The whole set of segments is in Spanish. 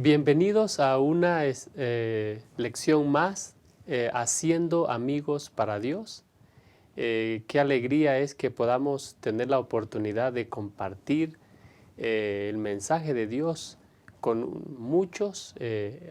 Bienvenidos a una lección más, Haciendo amigos para Dios. Qué alegría es que podamos tener la oportunidad de compartir el mensaje de Dios con muchos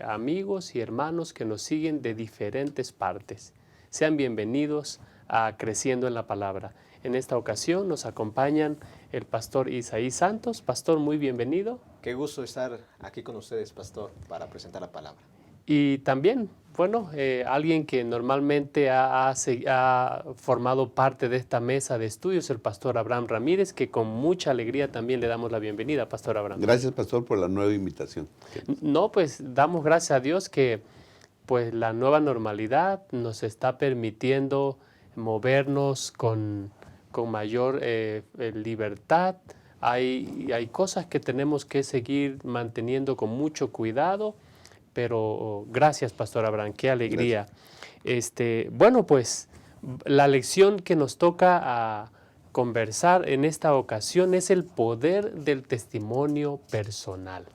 amigos y hermanos que nos siguen de diferentes partes. Sean bienvenidos a Creciendo en la Palabra. En esta ocasión nos acompañan el pastor Isaí Santos. Pastor, muy bienvenido. Qué gusto estar aquí con ustedes, pastor, para presentar la palabra. Y también, bueno, alguien que normalmente ha formado parte de esta mesa de estudios, el pastor Abraham Ramírez, que con mucha alegría también le damos la bienvenida, pastor Abraham. Gracias, pastor, por la nueva invitación. No, pues damos gracias a Dios que pues la nueva normalidad nos está permitiendo movernos con mayor libertad. Hay cosas que tenemos que seguir manteniendo con mucho cuidado, pero gracias, pastor Abraham, qué alegría. Bueno, pues la lección que nos toca a conversar en esta ocasión es el poder del testimonio personal.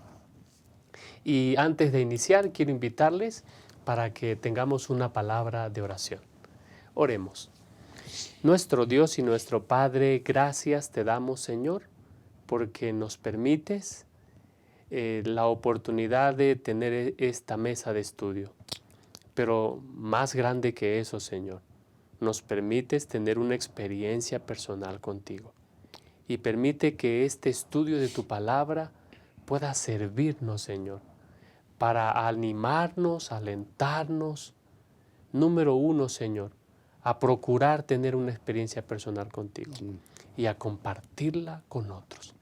Y antes de iniciar, quiero invitarles para que tengamos una palabra de oración. Oremos. Nuestro Dios y nuestro Padre, gracias te damos, Señor, porque nos permites la oportunidad de tener esta mesa de estudio. Pero más grande que eso, Señor, nos permites tener una experiencia personal contigo. Y permite que este estudio de tu palabra pueda servirnos, Señor, para animarnos, alentarnos. Número uno, Señor, a procurar tener una experiencia personal contigo y a compartirla con otros.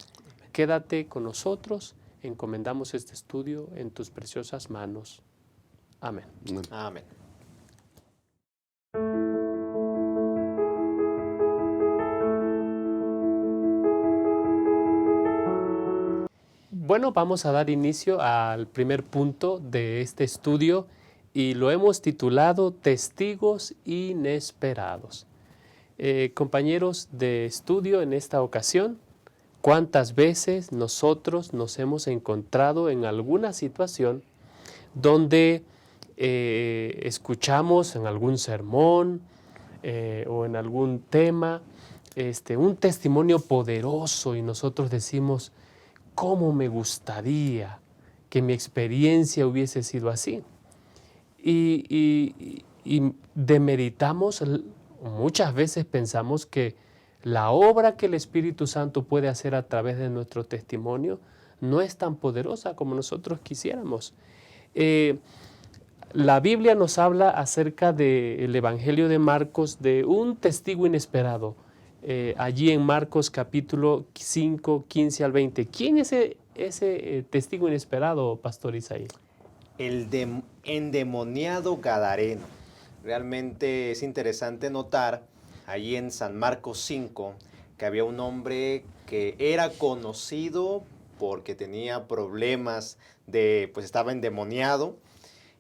Quédate con nosotros, encomendamos este estudio en tus preciosas manos. Amén. Amén. Bueno, vamos a dar inicio al primer punto de este estudio y lo hemos titulado Testigos Inesperados. Compañeros de estudio, en esta ocasión, ¿cuántas veces nosotros nos hemos encontrado en alguna situación donde escuchamos en algún sermón o en algún tema un testimonio poderoso y nosotros decimos, ¿cómo me gustaría que mi experiencia hubiese sido así? Y demeritamos, muchas veces pensamos que la obra que el Espíritu Santo puede hacer a través de nuestro testimonio no es tan poderosa como nosotros quisiéramos. La Biblia nos habla acerca del Evangelio de Marcos de un testigo inesperado. Allí en Marcos capítulo 5, 15 al 20. ¿Quién es ese testigo inesperado, pastor Isaí? El endemoniado gadareno. Realmente es interesante notar allí en San Marcos 5 que había un hombre que era conocido porque tenía problemas pues estaba endemoniado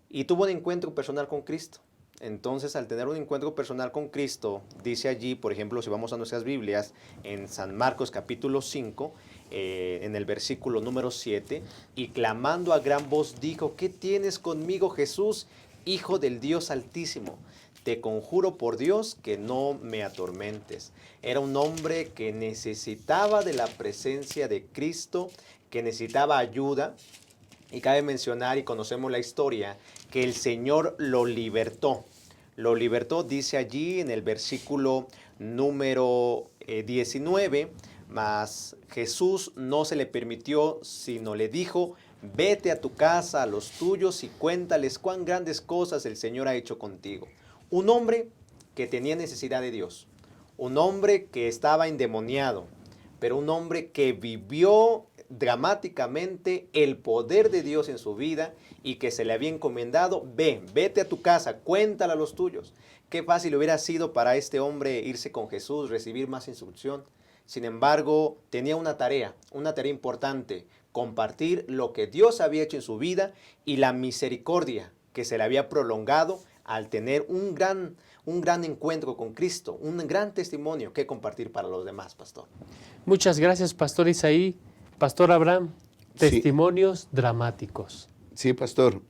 y tuvo un encuentro personal con Cristo. Entonces, al tener un encuentro personal con Cristo, dice allí, por ejemplo, si vamos a nuestras Biblias, en San Marcos capítulo 5, en el versículo número 7, y clamando a gran voz dijo, ¿qué tienes conmigo, Jesús, Hijo del Dios Altísimo? Te conjuro por Dios que no me atormentes. Era un hombre que necesitaba de la presencia de Cristo, que necesitaba ayuda. Y cabe mencionar, y conocemos la historia, que el Señor lo libertó. Lo libertó, dice allí en el versículo número 19, mas Jesús no se le permitió, sino le dijo, vete a tu casa, a los tuyos, y cuéntales cuán grandes cosas el Señor ha hecho contigo. Un hombre que tenía necesidad de Dios, un hombre que estaba endemoniado, pero un hombre que vivió dramáticamente el poder de Dios en su vida y que se le había encomendado, vete a tu casa, cuéntale a los tuyos. Qué fácil hubiera sido para este hombre irse con Jesús, recibir más instrucción. Sin embargo, tenía una tarea importante, compartir lo que Dios había hecho en su vida y la misericordia que se le había prolongado al tener un gran encuentro con Cristo, un gran testimonio que compartir para los demás, pastor. Muchas gracias, pastor Isaí. Pastor Abraham, testimonios dramáticos. Sí, pastor.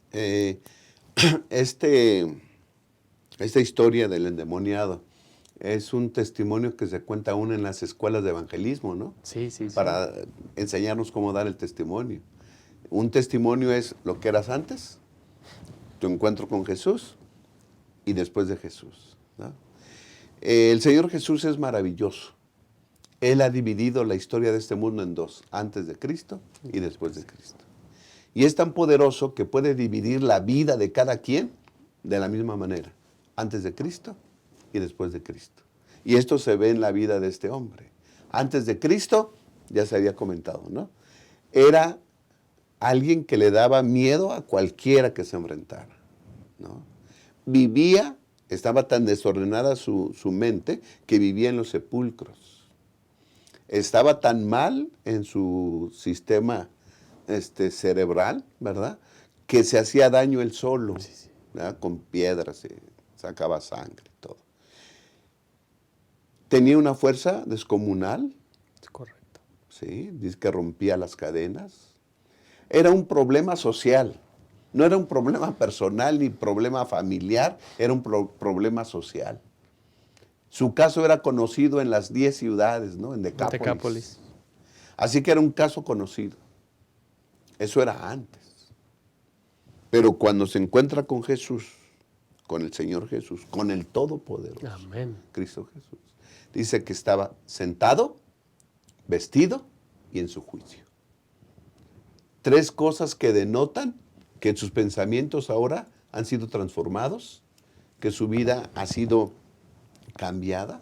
Esta historia del endemoniado es un testimonio que se cuenta aún en las escuelas de evangelismo, ¿no? Sí, sí, sí. Para enseñarnos cómo dar el testimonio. Un testimonio es lo que eras antes, tu encuentro con Jesús y después de Jesús, ¿no? El Señor Jesús es maravilloso. Él ha dividido la historia de este mundo en dos, antes de Cristo y después de Cristo. Y es tan poderoso que puede dividir la vida de cada quien de la misma manera, antes de Cristo y después de Cristo. Y esto se ve en la vida de este hombre. Antes de Cristo, ya se había comentado, ¿no? Era alguien que le daba miedo a cualquiera que se enfrentara, ¿no? Vivía, estaba tan desordenada su mente que vivía en los sepulcros. Estaba tan mal en su sistema cerebral, ¿verdad? Que se hacía daño él solo, ¿verdad? Con piedras, sacaba sangre y todo. Tenía una fuerza descomunal. Correcto. Sí, dice que rompía las cadenas. Era un problema social. No era un problema personal ni problema familiar, era un problema social. Su caso era conocido en las 10 ciudades, ¿no? En Decápolis. Así que era un caso conocido. Eso era antes. Pero cuando se encuentra con Jesús, con el Señor Jesús, con el Todopoderoso, Amén. Cristo Jesús, dice que estaba sentado, vestido y en su juicio. 3 cosas que denotan que sus pensamientos ahora han sido transformados, que su vida ha sido cambiada.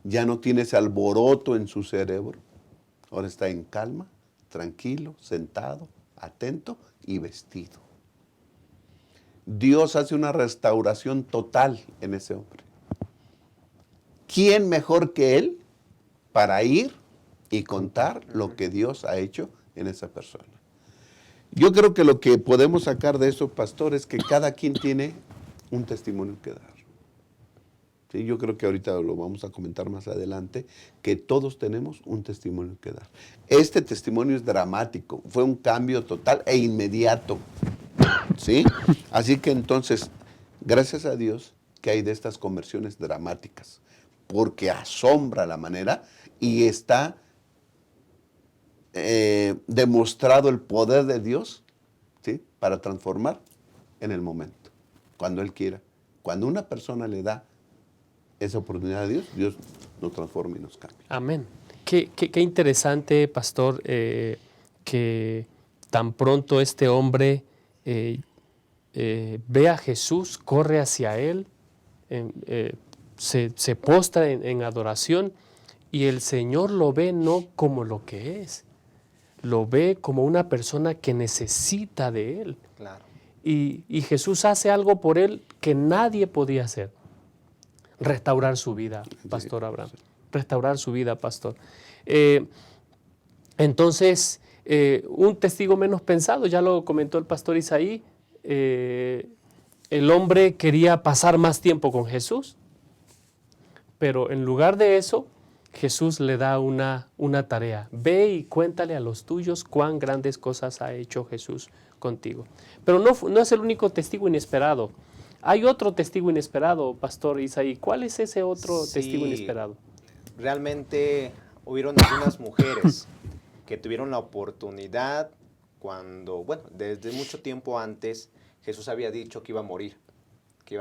Ya no tiene ese alboroto en su cerebro. Ahora está en calma, tranquilo, sentado, atento y vestido. Dios hace una restauración total en ese hombre. ¿Quién mejor que él para ir y contar lo que Dios ha hecho en esa persona? Yo creo que lo que podemos sacar de eso, pastor, es que cada quien tiene un testimonio que dar. Sí, yo creo que ahorita lo vamos a comentar más adelante, que todos tenemos un testimonio que dar. Este testimonio es dramático, fue un cambio total e inmediato. ¿Sí? Así que entonces, gracias a Dios que hay de estas conversiones dramáticas, porque asombra la manera y está demostrado el poder de Dios, ¿sí? Para transformar en el momento, cuando Él quiera. Cuando una persona le da esa oportunidad a Dios, Dios nos transforma y nos cambia. Amén. Qué interesante, pastor, que tan pronto este hombre ve a Jesús, corre hacia Él, se postra en adoración y el Señor lo ve no como lo que es, lo ve como una persona que necesita de Él. Claro. Y Jesús hace algo por él que nadie podía hacer. Restaurar su vida, Pastor Abraham. Restaurar su vida, Pastor. Entonces, un testigo menos pensado, ya lo comentó el Pastor Isaí, el hombre quería pasar más tiempo con Jesús, pero en lugar de eso, Jesús le da una tarea. Ve y cuéntale a los tuyos cuán grandes cosas ha hecho Jesús contigo. Pero no es el único testigo inesperado. Hay otro testigo inesperado, Pastor Isaí. ¿Cuál es ese otro testigo inesperado? Realmente hubieron algunas mujeres que tuvieron la oportunidad cuando, bueno, desde mucho tiempo antes, Jesús había dicho que iba a morir, que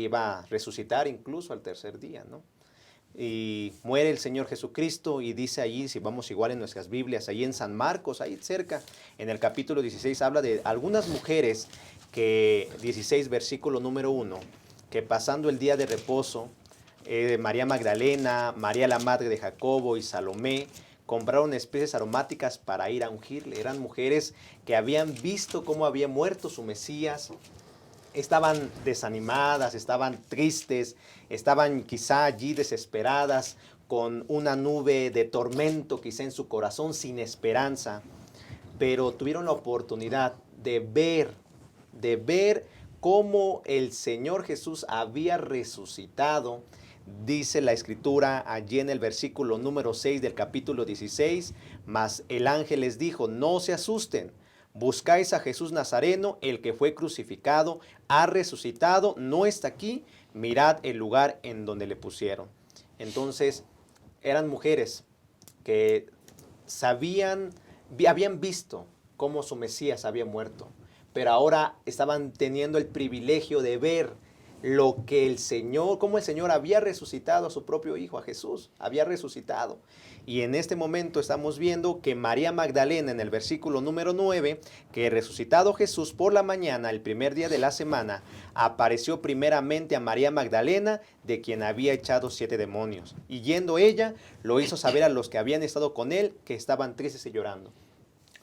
iba a resucitar incluso al tercer día, ¿no? Y muere el Señor Jesucristo y dice allí, si vamos igual en nuestras Biblias, allí en San Marcos, ahí cerca, en el capítulo 16, habla de algunas mujeres que, 16, versículo número 1, que pasando el día de reposo, María Magdalena, María la madre de Jacobo y Salomé, compraron especies aromáticas para ir a ungirle. Eran mujeres que habían visto cómo había muerto su Mesías, estaban desanimadas, estaban tristes, estaban quizá allí desesperadas, con una nube de tormento quizá en su corazón, sin esperanza, pero tuvieron la oportunidad de ver cómo el Señor Jesús había resucitado. Dice la Escritura allí en el versículo número 6 del capítulo 16, mas el ángel les dijo, no se asusten, buscáis a Jesús Nazareno, el que fue crucificado, ha resucitado, no está aquí, mirad el lugar en donde le pusieron. Entonces, eran mujeres que habían visto cómo su Mesías había muerto, pero ahora estaban teniendo el privilegio de ver lo que el Señor, cómo el Señor había resucitado a su propio Hijo, a Jesús, había resucitado. Y en este momento estamos viendo que María Magdalena, en el versículo número 9, que resucitado Jesús por la mañana, el primer día de la semana, apareció primeramente a María Magdalena, de quien había echado 7 demonios. Y yendo ella, lo hizo saber a los que habían estado con él, que estaban tristes y llorando.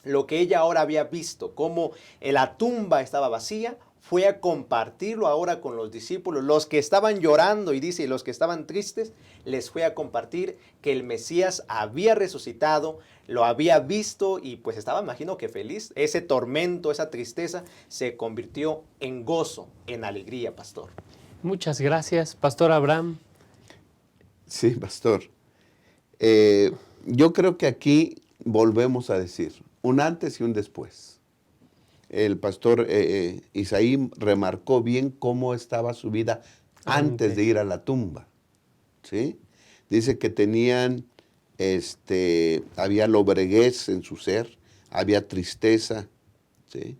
Lo que ella ahora había visto, cómo la tumba estaba vacía, fue a compartirlo ahora con los discípulos. Los que estaban llorando, y dice, los que estaban tristes, les fue a compartir que el Mesías había resucitado, lo había visto y pues estaba, imagino que feliz. Ese tormento, esa tristeza se convirtió en gozo, en alegría, pastor. Muchas gracias, Pastor Abraham. Sí, pastor. Yo creo que aquí volvemos a decir un antes y un después. El pastor Isaí remarcó bien cómo estaba su vida antes de ir a la tumba, ¿sí? Dice que tenían, había lobreguez en su ser, había tristeza, ¿sí?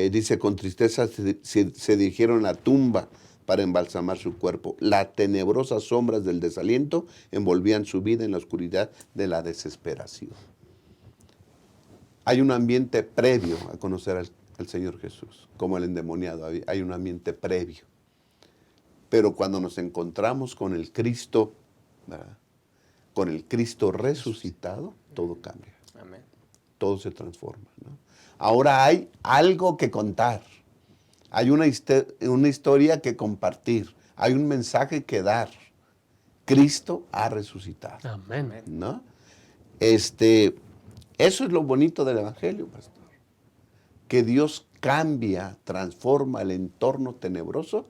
Dice, con tristeza se dirigieron a la tumba para embalsamar su cuerpo. Las tenebrosas sombras del desaliento envolvían su vida en la oscuridad de la desesperación. Hay un ambiente previo a conocer al Señor Jesús, como el endemoniado, hay un ambiente previo. Pero cuando nos encontramos con el Cristo, ¿verdad?, con el Cristo resucitado, todo cambia. Amén. Todo se transforma, ¿no? Ahora hay algo que contar, hay una historia que compartir, hay un mensaje que dar. Cristo ha resucitado. Amén. ¿No? Eso es lo bonito del Evangelio, pastor. Que Dios cambia, transforma el entorno tenebroso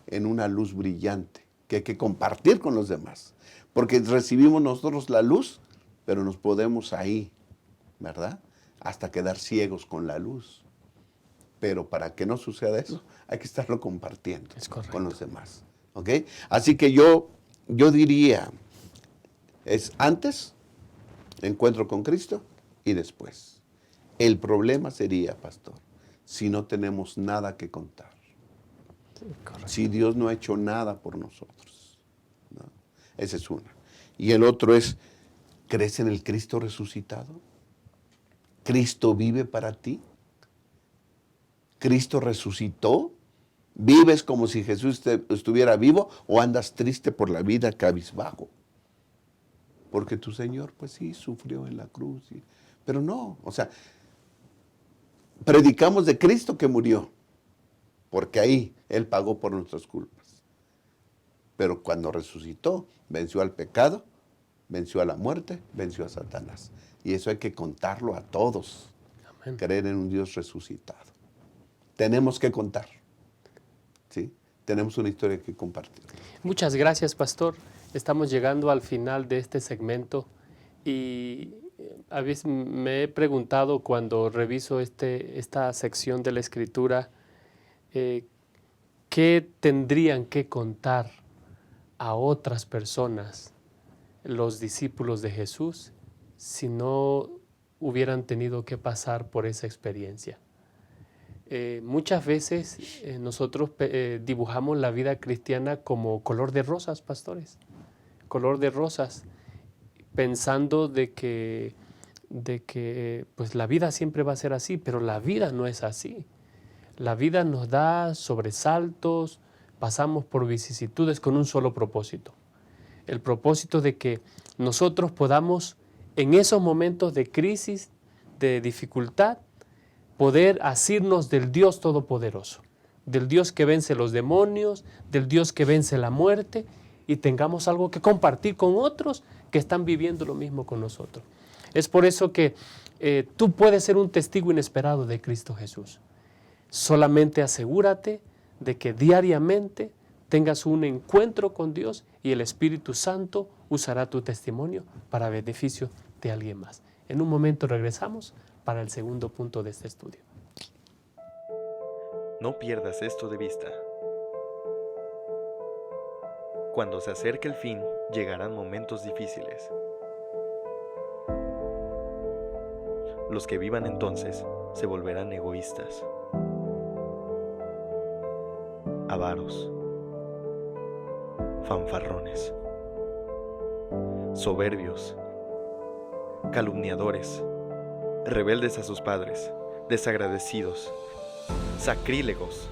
en una luz brillante, que hay que compartir con los demás. Porque recibimos nosotros la luz, pero nos podemos ahí, ¿verdad?, hasta quedar ciegos con la luz. Pero para que no suceda eso, hay que estarlo compartiendo con los demás. ¿Ok? Así que yo diría, es antes, encuentro con Cristo, y después. El problema sería, pastor, si no tenemos nada que contar. Si Dios no ha hecho nada por nosotros, ¿no? Esa es una. Y el otro es, ¿crees en el Cristo resucitado? ¿Cristo vive para ti? ¿Cristo resucitó? ¿Vives como si Jesús estuviera vivo o andas triste por la vida cabizbajo? Porque tu Señor, pues sí, sufrió en la cruz. Pero no, o sea, predicamos de Cristo que murió, porque ahí Él pagó por nuestras culpas. Pero cuando resucitó, venció al pecado, venció a la muerte, venció a Satanás. Y eso hay que contarlo a todos. Amén. Creer en un Dios resucitado. Tenemos que contar, ¿sí? Tenemos una historia que compartir. Muchas gracias, pastor. Estamos llegando al final de este segmento y a veces me he preguntado cuando reviso esta sección de la Escritura, ¿qué tendrían que contar a otras personas los discípulos de Jesús si no hubieran tenido que pasar por esa experiencia? Muchas veces nosotros dibujamos la vida cristiana como color de rosas, pastores, color de rosas, pensando de que pues la vida siempre va a ser así, pero la vida no es así. La vida nos da sobresaltos, pasamos por vicisitudes con un solo propósito. El propósito de que nosotros podamos, en esos momentos de crisis, de dificultad, poder asirnos del Dios Todopoderoso, del Dios que vence los demonios, del Dios que vence la muerte, y tengamos algo que compartir con otros que están viviendo lo mismo con nosotros. Es por eso que tú puedes ser un testigo inesperado de Cristo Jesús. Solamente asegúrate de que diariamente tengas un encuentro con Dios y el Espíritu Santo usará tu testimonio para beneficio de alguien más. En un momento regresamos para para el segundo punto de este estudio. No pierdas esto de vista. Cuando se acerque el fin, llegarán momentos difíciles. Los que vivan entonces se volverán egoístas, avaros, fanfarrones, soberbios, calumniadores, rebeldes a sus padres, desagradecidos, sacrílegos,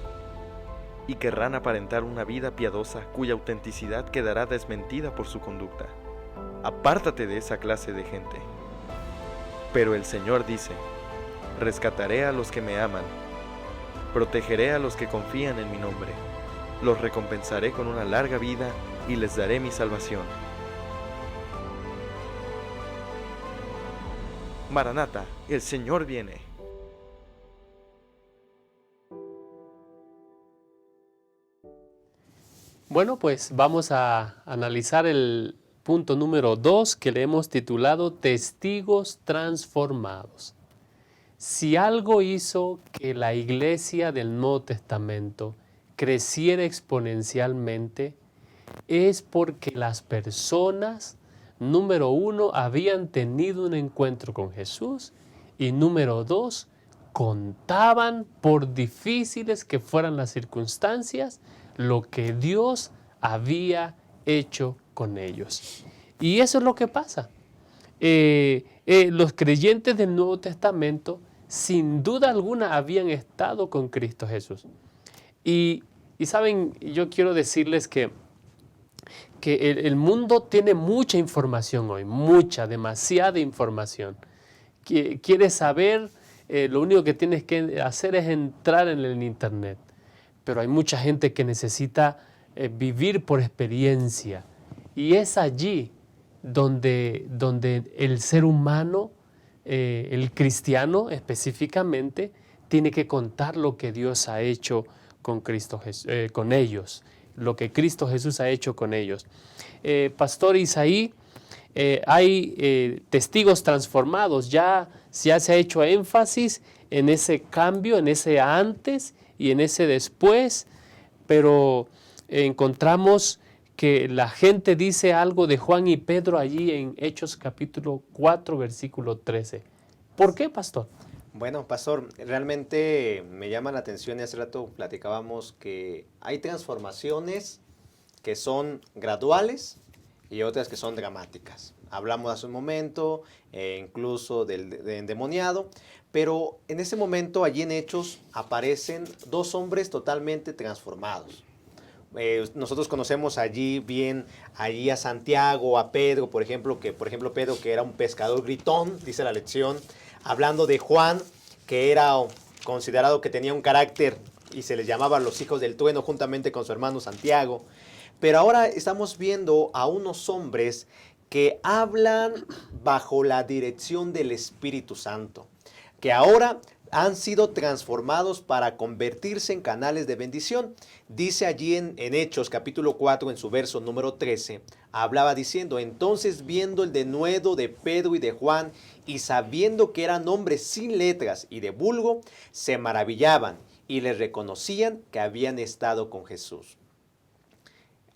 y querrán aparentar una vida piadosa cuya autenticidad quedará desmentida por su conducta. Apártate de esa clase de gente. Pero el Señor dice: rescataré a los que me aman, protegeré a los que confían en mi nombre, los recompensaré con una larga vida y les daré mi salvación. Maranata, el Señor viene. Bueno, pues vamos a analizar el punto número 2 que le hemos titulado Testigos transformados. Si algo hizo que la iglesia del Nuevo Testamento creciera exponencialmente, es porque las personas, número 1, habían tenido un encuentro con Jesús y número 2, contaban, por difíciles que fueran las circunstancias, lo que Dios había hecho con ellos. Y eso es lo que pasa. Los creyentes del Nuevo Testamento, sin duda alguna, habían estado con Cristo Jesús. Y saben, yo quiero decirles que el mundo tiene mucha información hoy, demasiada información. Quieres saber, lo único que tienes que hacer es entrar en el internet. Pero hay mucha gente que necesita vivir por experiencia. Y es allí donde el ser humano, el cristiano específicamente, tiene que contar lo que Dios ha hecho con con ellos, lo que Cristo Jesús ha hecho con ellos. Pastor Isaí, hay testigos transformados, ya se ha hecho énfasis en ese cambio, en ese antes y en ese después, pero encontramos que la gente dice algo de Juan y Pedro allí en Hechos capítulo 4, versículo 13. ¿Por qué, pastor? Bueno, pastor, realmente me llama la atención, y hace rato platicábamos que hay transformaciones que son graduales y otras que son dramáticas. Hablamos hace un momento, incluso del endemoniado, pero en ese momento, allí en Hechos, aparecen dos hombres totalmente transformados. Nosotros conocemos allí a Santiago, a Pedro, por ejemplo, Pedro, que era un pescador gritón, dice la lección, hablando de Juan, que era considerado que tenía un carácter y se les llamaba los hijos del trueno juntamente con su hermano Santiago. Pero ahora estamos viendo a unos hombres que hablan bajo la dirección del Espíritu Santo, que ahora han sido transformados para convertirse en canales de bendición. Dice allí en Hechos capítulo 4, en su verso número 13, hablaba diciendo: entonces viendo el denuedo de Pedro y de Juan, y sabiendo que eran hombres sin letras y de vulgo, se maravillaban y les reconocían que habían estado con Jesús.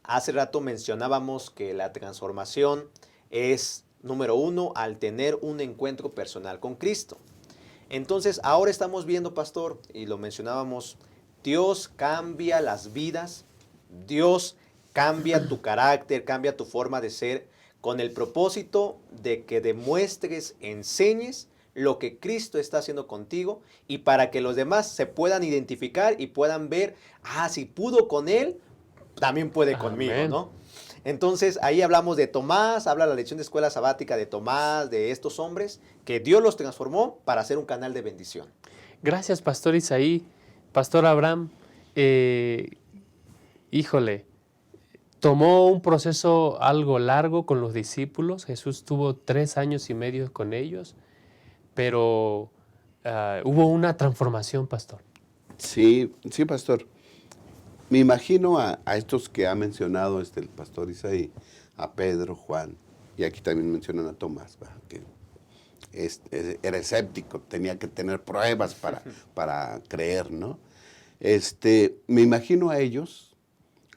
Hace rato mencionábamos que la transformación es, número 1, al tener un encuentro personal con Cristo. Entonces, ahora estamos viendo, pastor, y lo mencionábamos, Dios cambia las vidas, Dios cambia tu carácter, cambia tu forma de ser, con el propósito de que demuestres, enseñes lo que Cristo está haciendo contigo, y para que los demás se puedan identificar y puedan ver, si pudo con Él, también puede conmigo, ¿no? Entonces, ahí hablamos de Tomás, habla la lección de escuela sabática de Tomás, de estos hombres, que Dios los transformó para ser un canal de bendición. Gracias, pastor Isaí. Pastor Abraham, tomó un proceso algo largo con los discípulos. Jesús tuvo 3 años y medio con ellos, pero hubo una transformación, pastor. Sí, pastor. Me imagino a estos que ha mencionado el pastor Isaí, a Pedro, Juan, y aquí también mencionan a Tomás, era escéptico, tenía que tener pruebas para creer, ¿no? Me imagino a ellos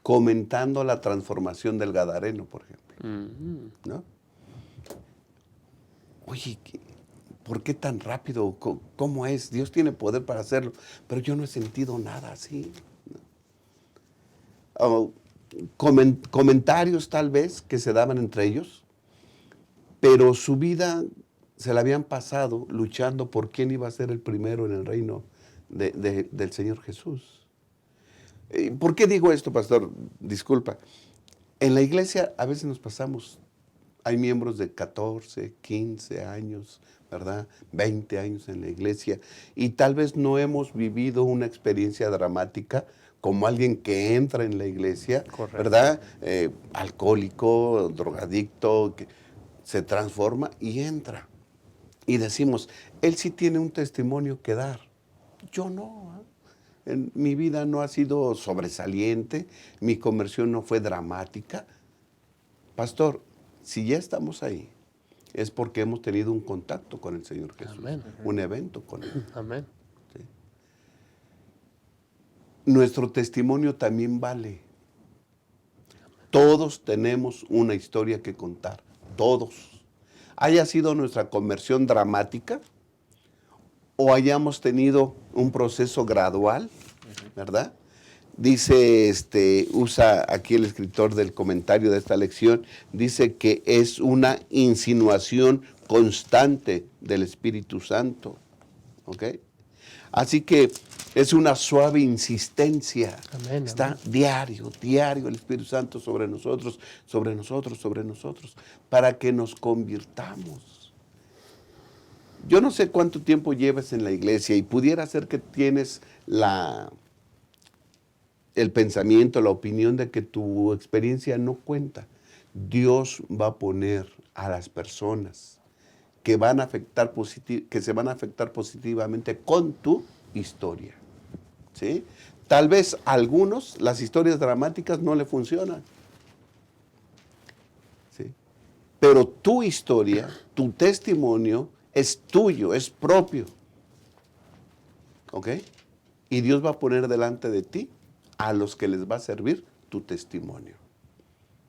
comentando la transformación del Gadareno, por ejemplo, ¿no? Oye, ¿por qué tan rápido? ¿Cómo es? Dios tiene poder para hacerlo, pero yo no he sentido nada así, ¿no? Comentarios tal vez que se daban entre ellos, pero su vida se la habían pasado luchando por quién iba a ser el primero en el reino del Señor Jesús. ¿Por qué digo esto, pastor? Disculpa. En la iglesia a veces nos pasamos, hay miembros de 14, 15 años, ¿verdad? 20 años en la iglesia, y tal vez no hemos vivido una experiencia dramática como alguien que entra en la iglesia, Correcto. ¿verdad? Alcohólico, drogadicto, que se transforma y entra. Y decimos, él sí tiene un testimonio que dar. Yo no. En mi vida no ha sido sobresaliente, mi conversión no fue dramática. Pastor, si ya estamos ahí, es porque hemos tenido un contacto con el Señor Jesús. Amén. Un evento con Él. Amén. ¿Sí? Nuestro testimonio también vale. Todos tenemos una historia que contar. Todos. Haya sido nuestra conversión dramática o hayamos tenido un proceso gradual, ¿verdad? Dice, usa aquí el escritor del comentario de esta lección, dice que es una insinuación constante del Espíritu Santo, ¿ok? Así que es una suave insistencia. Amén, Está amén. diario el Espíritu Santo sobre nosotros, para que nos convirtamos. Yo no sé cuánto tiempo llevas en la iglesia y pudiera ser que tienes el pensamiento, la opinión de que tu experiencia no cuenta. Dios va a poner a las personas que se van a afectar positivamente con tu historia, ¿sí? Tal vez a algunos las historias dramáticas no le funcionan, ¿sí? Pero tu historia, tu testimonio es tuyo, es propio, ¿ok? Y Dios va a poner delante de ti a los que les va a servir tu testimonio.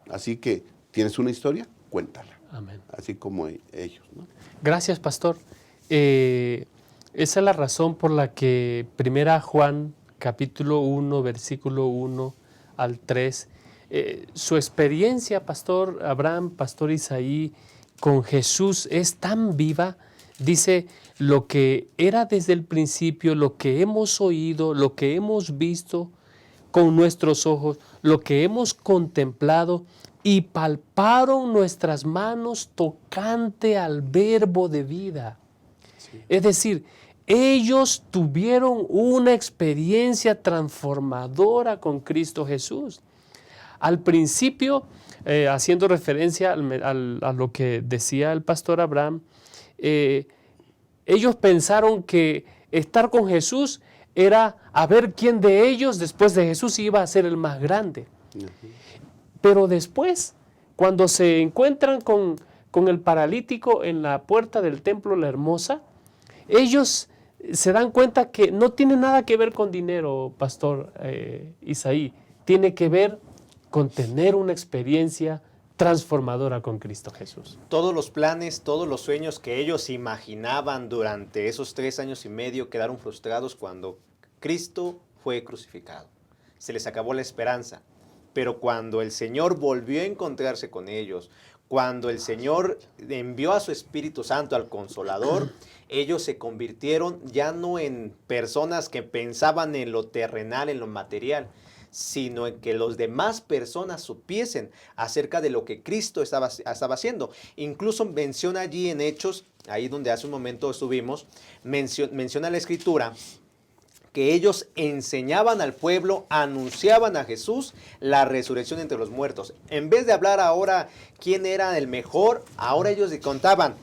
Así que, ¿tienes una historia? Cuéntala. Amén. Así como ellos, ¿no? Gracias, pastor. Esa es la razón por la que 1 Juan, capítulo 1, versículo 1 al 3, su experiencia, pastor Abraham, pastor Isaí, con Jesús es tan viva. Dice, lo que era desde el principio, lo que hemos oído, lo que hemos visto con nuestros ojos, lo que hemos contemplado y palparon nuestras manos tocante al verbo de vida. Sí. Es decir, ellos tuvieron una experiencia transformadora con Cristo Jesús. Al principio, haciendo referencia a lo que decía el pastor Abraham, ellos pensaron que estar con Jesús era a ver quién de ellos después de Jesús iba a ser el más grande. Pero después, cuando se encuentran con el paralítico en la puerta del templo La Hermosa, ellos se dan cuenta que no tiene nada que ver con dinero, pastor Isaí. Tiene que ver con tener una experiencia transformadora con Cristo Jesús. Todos los planes, todos los sueños que ellos imaginaban durante esos 3 años y medio quedaron frustrados cuando Cristo fue crucificado. Se les acabó la esperanza. Pero cuando el Señor volvió a encontrarse con ellos, cuando el Señor envió a su Espíritu Santo al Consolador, ellos se convirtieron ya no en personas que pensaban en lo terrenal, en lo material, sino en que los demás personas supiesen acerca de lo que Cristo estaba haciendo. Incluso menciona allí en Hechos, ahí donde hace un momento estuvimos, menciona la Escritura, que ellos enseñaban al pueblo, anunciaban a Jesús la resurrección entre los muertos. En vez de hablar ahora quién era el mejor, ahora ellos le contaban,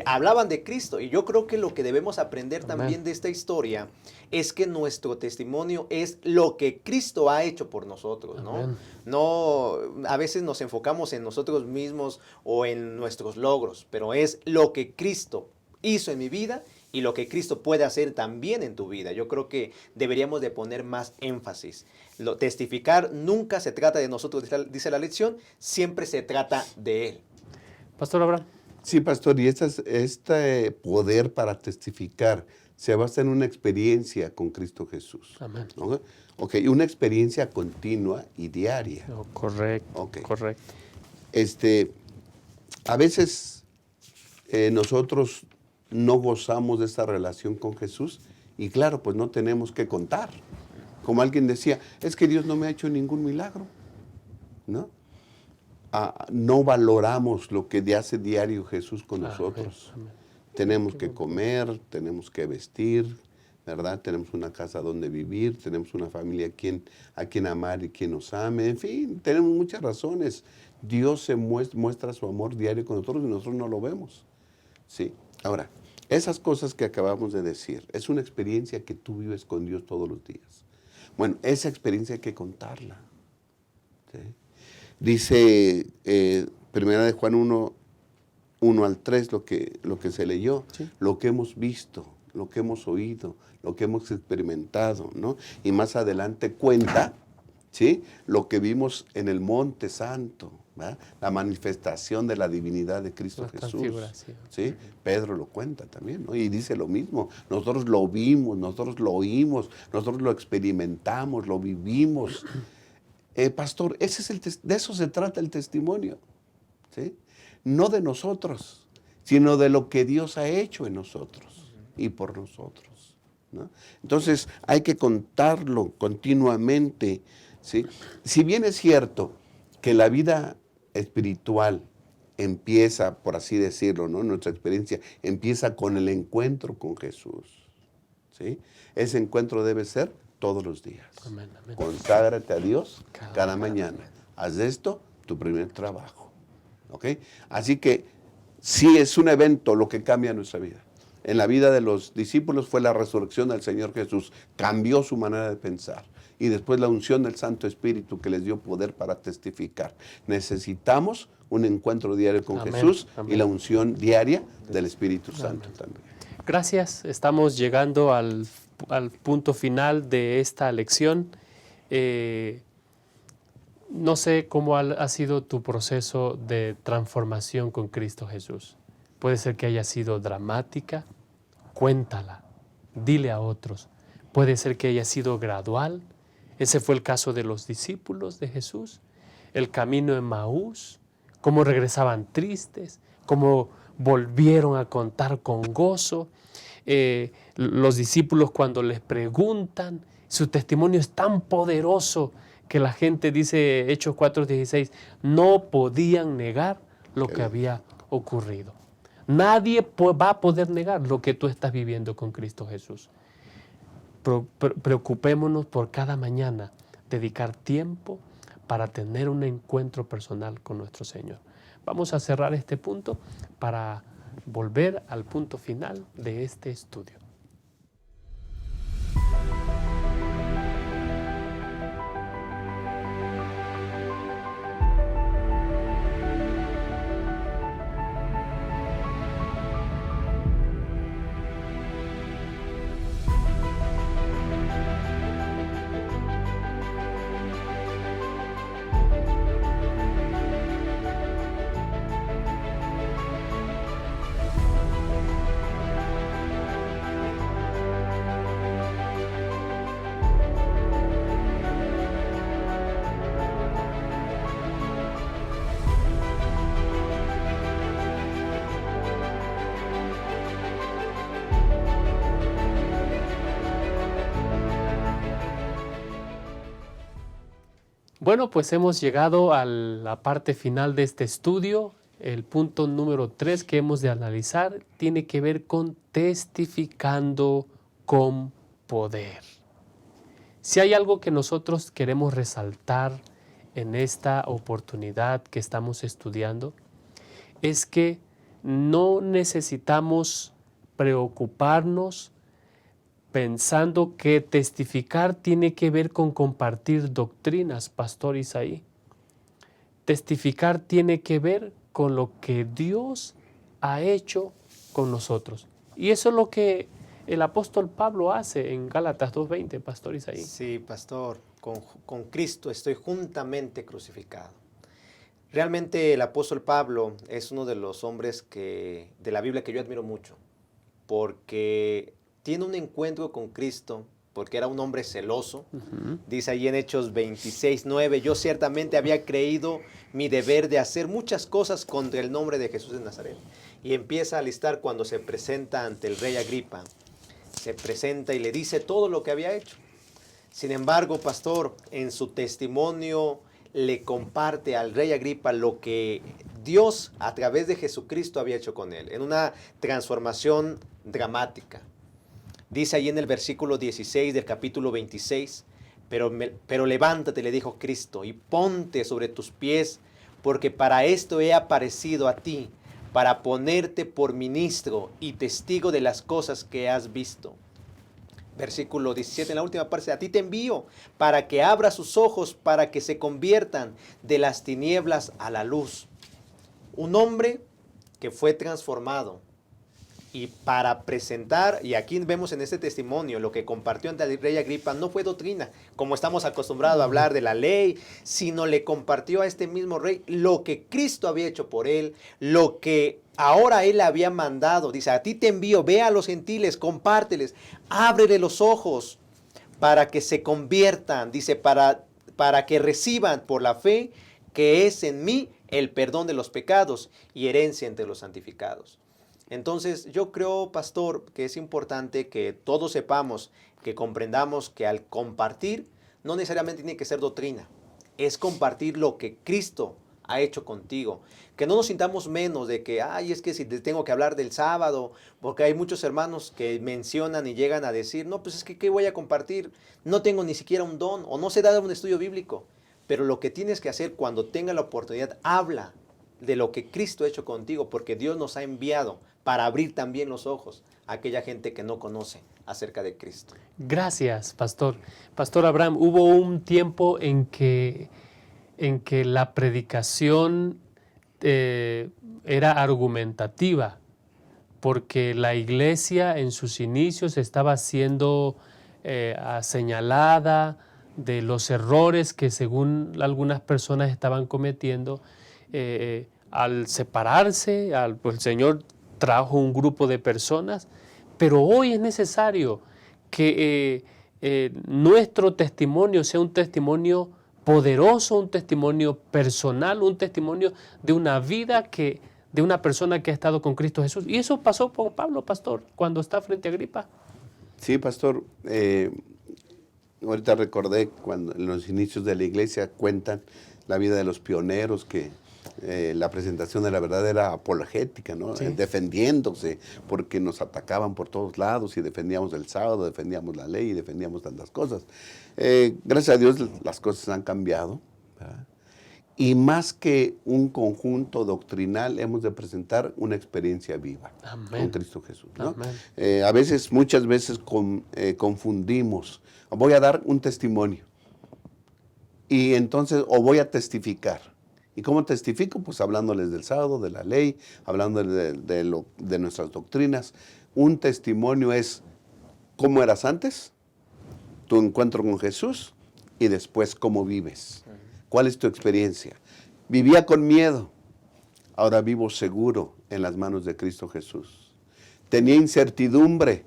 hablaban de Cristo. Y yo creo que lo que debemos aprender también de esta historia es que nuestro testimonio es lo que Cristo ha hecho por nosotros, ¿no? No, a veces nos enfocamos en nosotros mismos o en nuestros logros, pero es lo que Cristo hizo en mi vida y lo que Cristo puede hacer también en tu vida. Yo creo que deberíamos de poner más énfasis. Testificar nunca se trata de nosotros, dice la lección, siempre se trata de Él. Pastor Abraham. Sí, pastor, y este poder para testificar se basa en una experiencia con Cristo Jesús. Amén. ¿No? Ok, una experiencia continua y diaria. Oh, correcto, Ok. correcto. A veces nosotros no gozamos de esta relación con Jesús y claro, pues no tenemos que contar. Como alguien decía, es que Dios no me ha hecho ningún milagro, ¿no? No valoramos lo que hace diario Jesús con nosotros. Amén. Tenemos que comer, tenemos que vestir, ¿verdad? Tenemos una casa donde vivir, tenemos una familia a quien amar y quien nos ame. En fin, tenemos muchas razones. Dios se muestra su amor diario con nosotros y nosotros no lo vemos. ¿Sí? Ahora, esas cosas que acabamos de decir, es una experiencia que tú vives con Dios todos los días. Bueno, esa experiencia hay que contarla. ¿Sí? Dice Primera de Juan 1 al 3, lo que se leyó, Sí. lo que hemos visto, lo que hemos oído, lo que hemos experimentado, ¿no? Y más adelante cuenta, ¿sí? Lo que vimos en el Monte Santo, ¿verdad? La manifestación de la divinidad de Cristo La Jesús. transfiguración. ¿Sí? Pedro lo cuenta también, ¿no? Y dice lo mismo, nosotros lo vimos, nosotros lo oímos, nosotros lo experimentamos, lo vivimos. Pastor, de eso se trata el testimonio, ¿sí? No de nosotros, sino de lo que Dios ha hecho en nosotros y por nosotros, ¿no? Entonces hay que contarlo continuamente, ¿sí? Si bien es cierto que la vida espiritual empieza, por así decirlo, ¿no? Nuestra experiencia empieza con el encuentro con Jesús, ¿sí? Ese encuentro debe ser todos los días. Amén, amén. Conságrate a Dios cada mañana. mañana. Haz de esto tu primer trabajo. ¿Ok? Así que sí es un evento lo que cambia nuestra vida. En la vida de los discípulos fue la resurrección del Señor Jesús. Cambió su manera de pensar. Y después la unción del Santo Espíritu que les dio poder para testificar. Necesitamos un encuentro diario con Amén, Jesús amén. y la unción diaria del Espíritu Santo Amén. también. Gracias, estamos llegando al punto final de esta lección. No sé cómo ha sido tu proceso de transformación con Cristo Jesús. Puede ser que haya sido dramática, cuéntala, dile a otros. Puede ser que haya sido gradual. Ese fue el caso de los discípulos de Jesús. El camino en Maús, cómo regresaban tristes, cómo volvieron a contar con gozo. Los discípulos cuando les preguntan, su testimonio es tan poderoso que la gente, dice Hechos 4:16, no podían negar lo que había ocurrido. Nadie va a poder negar lo que tú estás viviendo con Cristo Jesús. Preocupémonos por cada mañana, dedicar tiempo para tener un encuentro personal con nuestro Señor. Vamos a cerrar este punto para volver al punto final de este estudio. Bueno, pues hemos llegado a la parte final de este estudio. El punto número 3 que hemos de analizar tiene que ver con testificando con poder. Si hay algo que nosotros queremos resaltar en esta oportunidad que estamos estudiando, es que no necesitamos preocuparnos pensando que testificar tiene que ver con compartir doctrinas, Pastor Isaí. Testificar tiene que ver con lo que Dios ha hecho con nosotros. Y eso es lo que el apóstol Pablo hace en Gálatas 2:20, Pastor Isaí. Sí, pastor, con Cristo estoy juntamente crucificado. Realmente el apóstol Pablo es uno de los hombres de la Biblia que yo admiro mucho, porque tiene un encuentro con Cristo, porque era un hombre celoso. Dice ahí en Hechos 26:9, yo ciertamente había creído mi deber de hacer muchas cosas contra el nombre de Jesús de Nazaret. Y empieza a listar cuando se presenta ante el rey Agripa, se presenta y le dice todo lo que había hecho. Sin embargo, pastor, en su testimonio le comparte al rey Agripa lo que Dios a través de Jesucristo había hecho con él, en una transformación dramática. Dice ahí en el versículo 16 del capítulo 26, pero levántate, le dijo Cristo, y ponte sobre tus pies, porque para esto he aparecido a ti, para ponerte por ministro y testigo de las cosas que has visto. Versículo 17, en la última parte, a ti te envío para que abras sus ojos, para que se conviertan de las tinieblas a la luz. Un hombre que fue transformado y para presentar, y aquí vemos en este testimonio, lo que compartió ante el rey Agripa no fue doctrina, como estamos acostumbrados a hablar de la ley, sino le compartió a este mismo rey lo que Cristo había hecho por él, lo que ahora él había mandado. Dice, a ti te envío, ve a los gentiles, compárteles, ábrele los ojos para que se conviertan, dice, para que reciban por la fe que es en mí el perdón de los pecados y herencia entre los santificados. Entonces yo creo, pastor, que es importante que todos sepamos, que comprendamos que al compartir no necesariamente tiene que ser doctrina, es compartir lo que Cristo ha hecho contigo. Que no nos sintamos menos de que, ay, es que si te tengo que hablar del sábado, porque hay muchos hermanos que mencionan y llegan a decir, no, pues es que ¿qué voy a compartir? No tengo ni siquiera un don o no sé dar un estudio bíblico. Pero lo que tienes que hacer cuando tenga la oportunidad, habla de lo que Cristo ha hecho contigo, porque Dios nos ha enviado para abrir también los ojos a aquella gente que no conoce acerca de Cristo. Gracias, Pastor. Pastor Abraham, hubo un tiempo en que la predicación era argumentativa, porque la iglesia en sus inicios estaba siendo señalada de los errores que según algunas personas estaban cometiendo. Al separarse, pues el Señor trajo un grupo de personas, pero hoy es necesario que nuestro testimonio sea un testimonio poderoso, un testimonio personal, un testimonio de una vida de una persona que ha estado con Cristo Jesús. Y eso pasó por Pablo, pastor, cuando está frente a Agripa. Sí, pastor. Ahorita recordé cuando en los inicios de la iglesia cuentan la vida de los pioneros que la presentación de la verdad era apologética, ¿no? Sí. Defendiéndose, porque nos atacaban por todos lados y defendíamos el sábado, defendíamos la ley y defendíamos tantas cosas. Gracias a Dios las cosas han cambiado, ¿verdad? Y más que un conjunto doctrinal, hemos de presentar una experiencia viva. Amén. Con Cristo Jesús, ¿no? Muchas veces confundimos. Voy a dar un testimonio y entonces, o voy a testificar. ¿Y cómo testifico? Pues hablándoles del sábado, de la ley, hablándoles de nuestras doctrinas. Un testimonio es cómo eras antes, tu encuentro con Jesús y después cómo vives. ¿Cuál es tu experiencia? Vivía con miedo, ahora vivo seguro en las manos de Cristo Jesús. Tenía incertidumbre,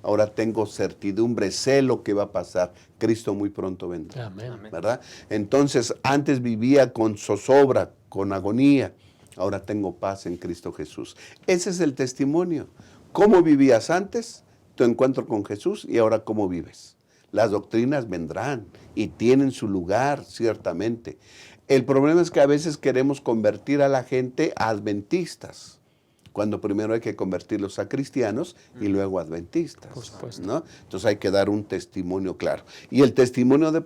ahora tengo certidumbre, sé lo que va a pasar. Cristo muy pronto vendrá. Amén. ¿Verdad? Entonces, antes vivía con zozobra, con agonía, ahora tengo paz en Cristo Jesús. Ese es el testimonio. ¿Cómo vivías antes? Tu encuentro con Jesús y ahora cómo vives. Las doctrinas vendrán y tienen su lugar, ciertamente. El problema es que a veces queremos convertir a la gente a adventistas, cuando primero hay que convertirlos a cristianos y luego adventistas. Por supuesto. ¿No? Entonces hay que dar un testimonio claro. Y el testimonio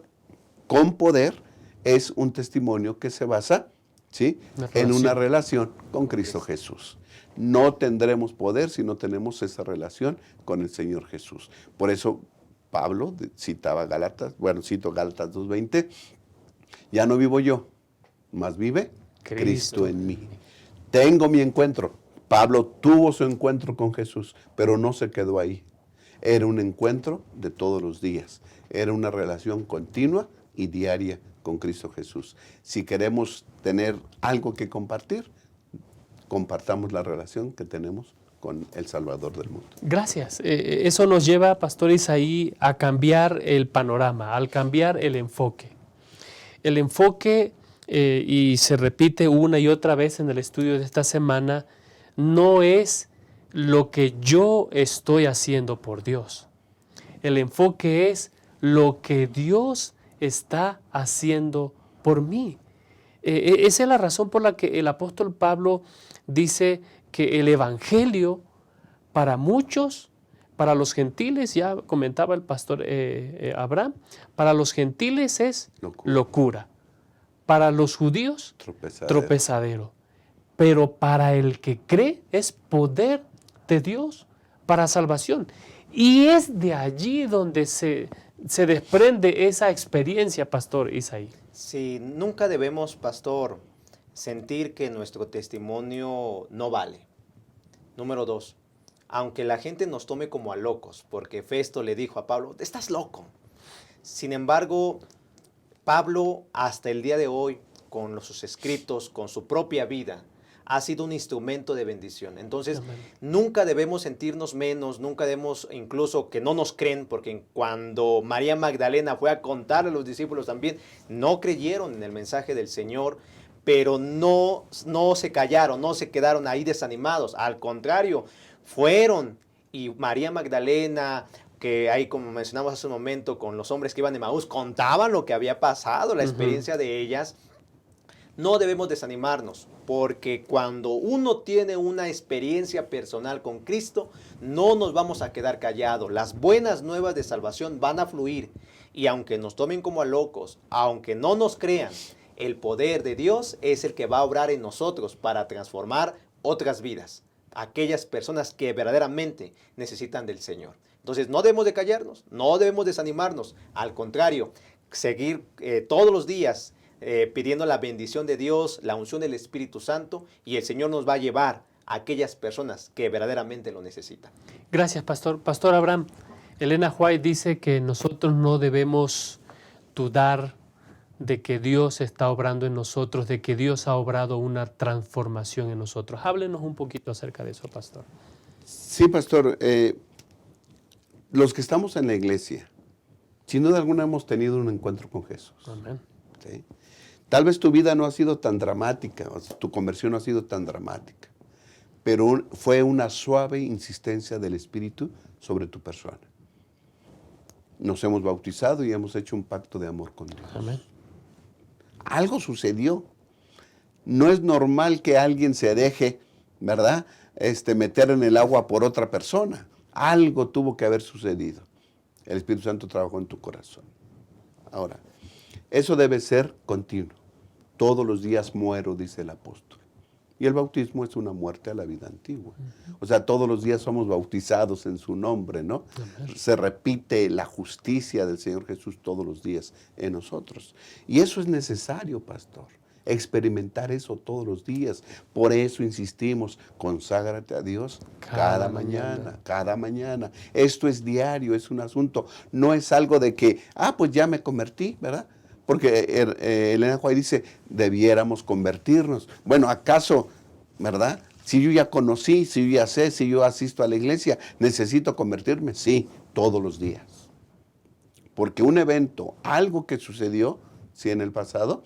con poder es un testimonio que se basa, ¿sí?, en una relación con Cristo Jesús. No tendremos poder si no tenemos esa relación con el Señor Jesús. Por eso Pablo citaba cito Gálatas 2:20, ya no vivo yo, mas vive Cristo en mí. Tengo mi encuentro, Pablo tuvo su encuentro con Jesús, pero no se quedó ahí. Era un encuentro de todos los días. Era una relación continua y diaria con Cristo Jesús. Si queremos tener algo que compartir, compartamos la relación que tenemos con el Salvador del mundo. Gracias. Eso nos lleva, Pastor Isaí, a cambiar el panorama, al cambiar el enfoque. El enfoque, y se repite una y otra vez en el estudio de esta semana, no es lo que yo estoy haciendo por Dios. El enfoque es lo que Dios está haciendo por mí. Esa es la razón por la que el apóstol Pablo dice que el evangelio para muchos, para los gentiles, ya comentaba el pastor Abraham, para los gentiles es locura. Para los judíos, tropezadero. Pero para el que cree es poder de Dios para salvación. Y es de allí donde se desprende esa experiencia, Pastor Isaí. Sí, nunca debemos, pastor, sentir que nuestro testimonio no vale. Número 2, aunque la gente nos tome como a locos, porque Festo le dijo a Pablo, estás loco. Sin embargo, Pablo hasta el día de hoy, con sus escritos, con su propia vida, ha sido un instrumento de bendición. Entonces, amén, nunca debemos sentirnos menos, nunca debemos incluso que no nos creen, porque cuando María Magdalena fue a contarle a los discípulos también, no creyeron en el mensaje del Señor, pero no se callaron, no se quedaron ahí desanimados. Al contrario, fueron, y María Magdalena, que ahí como mencionamos hace un momento, con los hombres que iban de Emaús, contaban lo que había pasado, la experiencia de ellas. No debemos desanimarnos, porque cuando uno tiene una experiencia personal con Cristo, no nos vamos a quedar callados. Las buenas nuevas de salvación van a fluir, y aunque nos tomen como a locos, aunque no nos crean, el poder de Dios es el que va a obrar en nosotros para transformar otras vidas, aquellas personas que verdaderamente necesitan del Señor. Entonces no debemos de callarnos, no debemos desanimarnos, al contrario, seguir todos los días pidiendo la bendición de Dios, la unción del Espíritu Santo, y el Señor nos va a llevar a aquellas personas que verdaderamente lo necesitan. Gracias, Pastor. Pastor Abraham, Elena White dice que nosotros no debemos dudar de que Dios está obrando en nosotros, de que Dios ha obrado una transformación en nosotros. Háblenos un poquito acerca de eso, Pastor. Sí, Pastor. Los que estamos en la iglesia, sin duda alguna hemos tenido un encuentro con Jesús. Amén. ¿Sí? Tal vez tu vida no ha sido tan dramática, tu conversión no ha sido tan dramática, pero fue una suave insistencia del Espíritu sobre tu persona. Nos hemos bautizado y hemos hecho un pacto de amor con Dios. Amén. Algo sucedió. No es normal que alguien se deje, ¿verdad?, meter en el agua por otra persona. Algo tuvo que haber sucedido. El Espíritu Santo trabajó en tu corazón. Ahora, eso debe ser continuo. Todos los días muero, dice el apóstol. Y el bautismo es una muerte a la vida antigua. O sea, todos los días somos bautizados en su nombre, ¿no? Amén. Se repite la justicia del Señor Jesús todos los días en nosotros. Y eso es necesario, pastor. Experimentar eso todos los días. Por eso insistimos, conságrate a Dios cada mañana. Esto es diario, es un asunto. No es algo de que, pues ya me convertí, ¿verdad? Porque Elena White dice, debiéramos convertirnos. Bueno, ¿acaso, verdad? Si yo ya conocí, si yo ya sé, si yo asisto a la iglesia, ¿necesito convertirme? Sí, todos los días. Porque un evento, algo que sucedió, sí, en el pasado,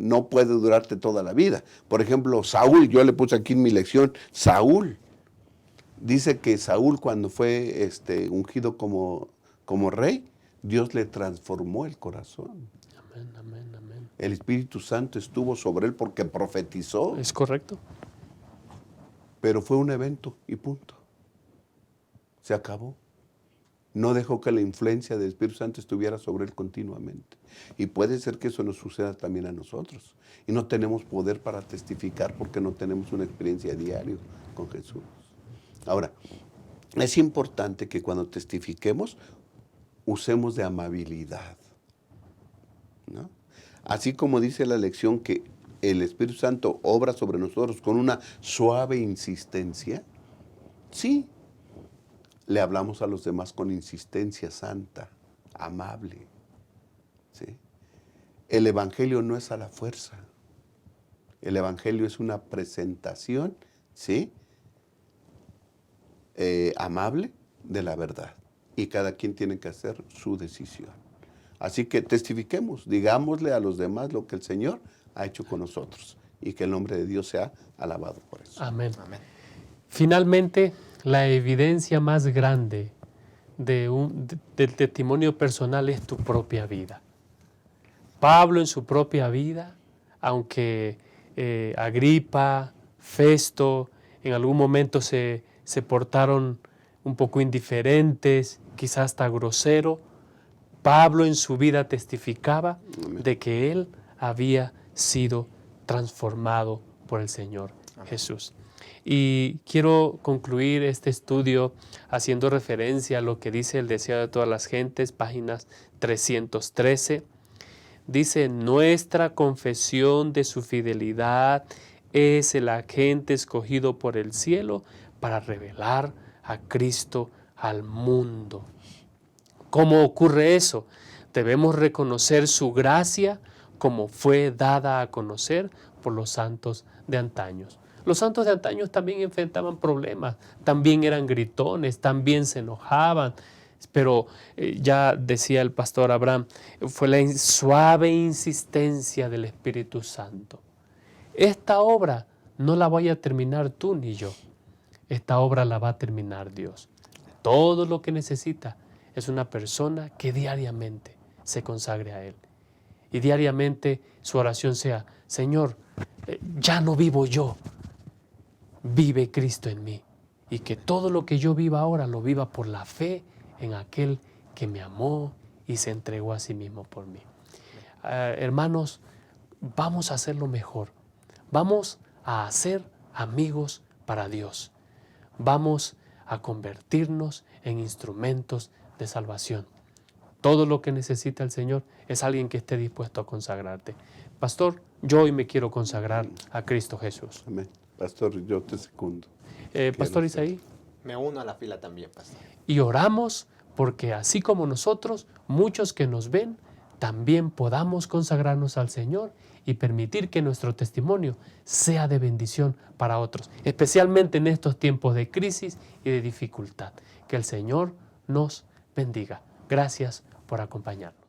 no puede durarte toda la vida. Por ejemplo, Saúl, yo le puse aquí en mi lección, Saúl. Dice que Saúl, cuando fue ungido como rey, Dios le transformó el corazón. Amén, amén, amén. El Espíritu Santo estuvo sobre él porque profetizó. Es correcto. Pero fue un evento y punto. Se acabó. No dejó que la influencia del Espíritu Santo estuviera sobre él continuamente. Y puede ser que eso nos suceda también a nosotros. Y no tenemos poder para testificar porque no tenemos una experiencia diaria con Jesús. Ahora, es importante que cuando testifiquemos, usemos de amabilidad, ¿no? Así como dice la lección que el Espíritu Santo obra sobre nosotros con una suave insistencia, sí, le hablamos a los demás con insistencia santa, amable. ¿Sí? El Evangelio no es a la fuerza. El Evangelio es una presentación, ¿sí? Amable de la verdad. Y cada quien tiene que hacer su decisión. Así que testifiquemos, digámosle a los demás lo que el Señor ha hecho con nosotros. Y que el nombre de Dios sea alabado por eso. Amén. Amén. Finalmente, la evidencia más grande del testimonio personal es tu propia vida. Pablo en su propia vida, aunque Agripa, Festo, en algún momento se portaron un poco indiferentes, quizás hasta grosero, Pablo en su vida testificaba de que él había sido transformado por el Señor Jesús. Y quiero concluir este estudio haciendo referencia a lo que dice el Deseo de todas las gentes, páginas 313. Dice, nuestra confesión de su fidelidad es el agente escogido por el cielo para revelar a Cristo al mundo. ¿Cómo ocurre eso? Debemos reconocer su gracia como fue dada a conocer por los santos de antaños. Los santos de antaños también enfrentaban problemas, también eran gritones, también se enojaban, pero ya decía el pastor Abraham, fue la suave insistencia del Espíritu Santo. Esta obra no la voy a terminar tú ni yo, esta obra la va a terminar Dios. Todo lo que necesita es una persona que diariamente se consagre a Él. Y diariamente su oración sea, Señor, ya no vivo yo, vive Cristo en mí. Y que todo lo que yo viva ahora lo viva por la fe en aquel que me amó y se entregó a sí mismo por mí. Hermanos, vamos a hacerlo mejor. Vamos a hacer amigos para Dios. Vamos a convertirnos en instrumentos de salvación. Todo lo que necesita el Señor es alguien que esté dispuesto a consagrarte. Pastor, yo hoy me quiero consagrar a Cristo Jesús. Amén. Pastor, yo te secundo. Pastor Isaí. Me uno a la fila también, pastor. Y oramos porque así como nosotros, muchos que nos ven, también podamos consagrarnos al Señor y permitir que nuestro testimonio sea de bendición para otros, especialmente en estos tiempos de crisis y de dificultad. Que el Señor nos bendiga. Gracias por acompañarnos.